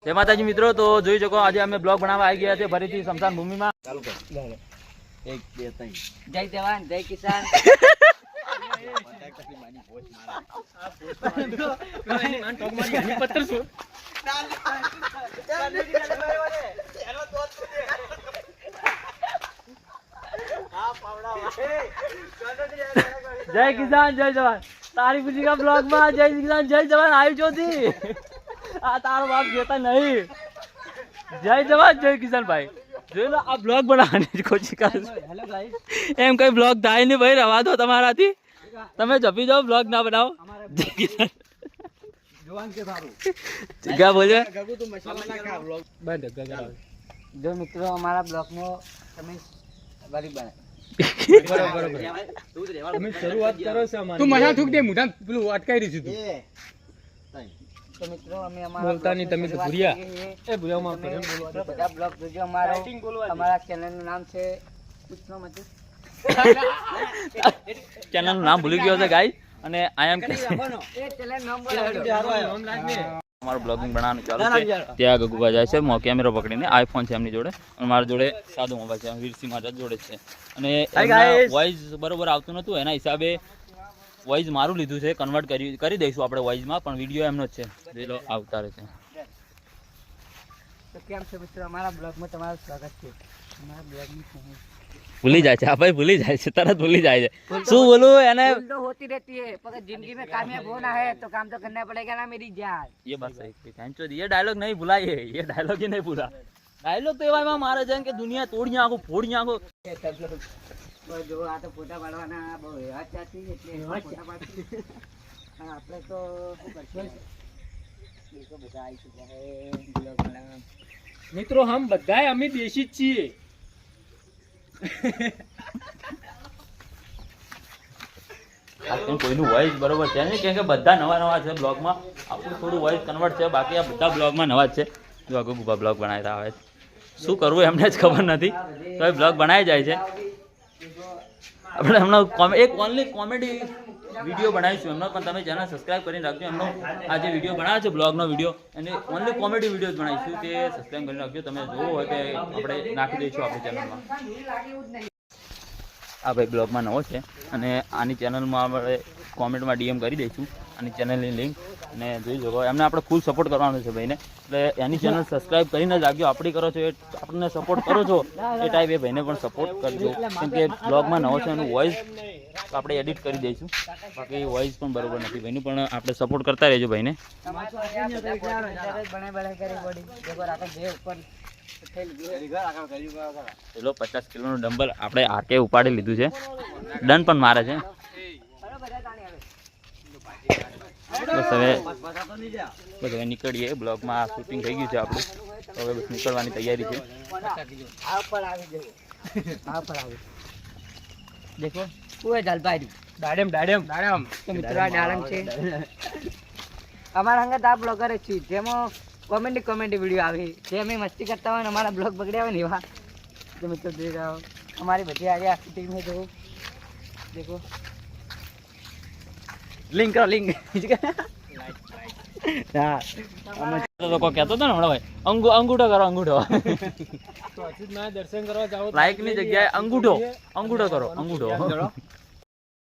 જય માતાજી મિત્રો, તો જોઈ શકો આજે અમે બ્લોગ બનાવવા આવી ગયા છે ફરીથી સ્મશાન ભૂમિમાં. ચાલુ કર. 1 2 3. જય જવાન જય કિસાન. જય કિસાન જય જવાન. તારી ખુશી का ब्लॉग में जय किसान जय जवान आई जो थी आ तारो बाप जेता नहीं. जय जवान जय किसान भाई જોઈ લો આ બ્લોગ બનાવવાની કોશિશ કરું છું. હેલો ગાઈસ, એમ કઈ બ્લોગ થાય નહીં ભાઈ, રવા દો તમારાથી. તમે જપી જાઓ, બ્લોગ ના બનાવો. જવાન કે સારું જગ્યા બોલે ગગુ તું મસાલા ના ખા બ્લોગ બંધ કર. જો મિત્રો અમારા બ્લોગ માં તમે ગરીબ બને બરોબર તમે શરૂઆત કરો છો અમારી. તું મજા થૂક દે મુઢા પેલું અટકાઈ રહી છે તું. તો મિત્રો અમે અમારા બોલતા નહીં તમે તો ભૂરિયા એ ભૂરિયા માં પ્રેમ બોલવા બધા બ્લોગ જોજો. અમારા ચેનલ નું નામ છે પૂછનો મત ચેનલ નું નામ ભૂલી ગયો છે ગાઈસ, અને આઈ એમ એ ચેનલ નામ બોલો. અમારું બ્લોગિંગ બનાવવાનું ચાલુ છે. ત્યાં ગગુબા જાય છે કેમેરો પકડીને. આઈફોન છે એમની જોડે અને મારા જોડે સાદો મોબાઈલ છે, વીરસી મારા જોડે છે. અને વોઇસ બરોબર આવતું નતું, એના હિસાબે વોઇસ મારું લીધું છે, કન્વર્ટ કરી દઈશું આપણે વોઇસમાં, પણ વિડીયો એમનો જ છે. જોઈ લો આવતા રહે છે. તો કેમ છે મિત્રો, અમારા બ્લોગમાં તમારું સ્વાગત છે. અમારા બ્લોગની ભૂલી જાય છે આ ભાઈ, ભૂલી જાય છે, તરત ભૂલી જાય છે. શું બોલું એને? भूल तो होती रहती है, पर जिंदगी में कामयाब होना है तो काम तो करना पड़ेगा ना मेरी जान. ये बात सही है. Thank you. ये डायलॉग नहीं भूला, ये डायलॉग ही नहीं भूला. डायलॉग तो એવામાં મારે છે કે દુનિયા તોડી નાખો, ફોડી નાખો. જો આ તો ફોટા પાડવાના બહુ એવા ચાતી એટલે ફોટા પાડતી. આપણે તો શું કરશું, એ તો બધા આવી ચૂક્યા છે બ્લોગ બનાવવા. મિત્રો હમ બધાય અમે દેશી જ છીએ. કોઈનું વોઇસ બરોબર છે નહીં, કેમ કે બધા નવા છે બ્લોગમાં. આપણું થોડું વોઇસ કન્વર્ટ છે, બાકી આ બધા બ્લોગમાં નવા જ છે. જો આગળ ગુબા બ્લોગ બનાવતા આવે છે, શું કરવું એમને જ ખબર નથી, તો એ બ્લોગ બનાવી જાય છે. આપણે હમણાં એક ઓનલી કોમેડી વિડીયો બનાવીશું એમનો, પણ તમે ચેનલ સબસ્ક્રાઈબ કરીને રાખજો. એમનો આ જે વિડીયો બનાવ્યો છે બ્લોગનો વિડીયો, અને ઓનલી કોમેડી વિડીયો જ બનાવીશું, તે સબસ્ક્રાઈબ કરીને રાખજો. તમે જોવો હોય તે આપણે નાખી દઈશું આપણી ચેનલમાં. આ ભાઈ બ્લોગમાં નવો છે, અને આની ચેનલમાં આપણે કોમેન્ટમાં ડીએમ કરી દઈશું આની ચેનલની લિંક, અને જોઈ શકો એમને આપણે ફૂલ સપોર્ટ કરવાનો છે ભાઈને. એટલે એની ચેનલ સબસ્ક્રાઈબ કરીને જ રાખજો. આપણી કરો છો એ આપણને સપોર્ટ કરો છો એ ટાઈપ એ ભાઈને પણ સપોર્ટ કરજો, કેમ કે બ્લોગમાં નવો છે, એનું વોઇસ આપણે એડિટ કરી દઈશું. બાકી વોઇસ પણ બરોબર નથી ભાઈનું, પણ આપણે સપોર્ટ કરતા રહેજો ભાઈને. પેલો 50 કિલોનું ડમ્બલ આપણે આકે ઉપાડી લીધું છે, ડન પણ મારે છે. બસ હવે નીકળીએ. બ્લોગમાં શૂટિંગ થઈ ગયું છે આપણું, તો હવે બસ નીકળવાની તૈયારી છે. દેખો કોઈ જલપાઈ દાડેમ દાડેમ દાડેમ તો મિત્રો આ ડાળમ છે. અમારા અંગત આ બ્લોગર જ છે, જેમાં કોમેડી વિડીયો આવે, જે અમે મસ્તી કરતા હોય ને અમારા બ્લોગ બગડ્યા હોય ને એવા. તો મિત્રો જોઈ રહ્યો અમારી બધી આજે આખી ટીમ છે. જો દેખો લિંક કરો લિંક. હા લોકો કહેતો હતો ને હમણાં ભાઈ, અંગૂઠો કરો, અંગૂઠો. દર્શન કરવા જાઓ, લાઈક ની જગ્યાએ અંગૂઠો કરો, અંગૂઠો.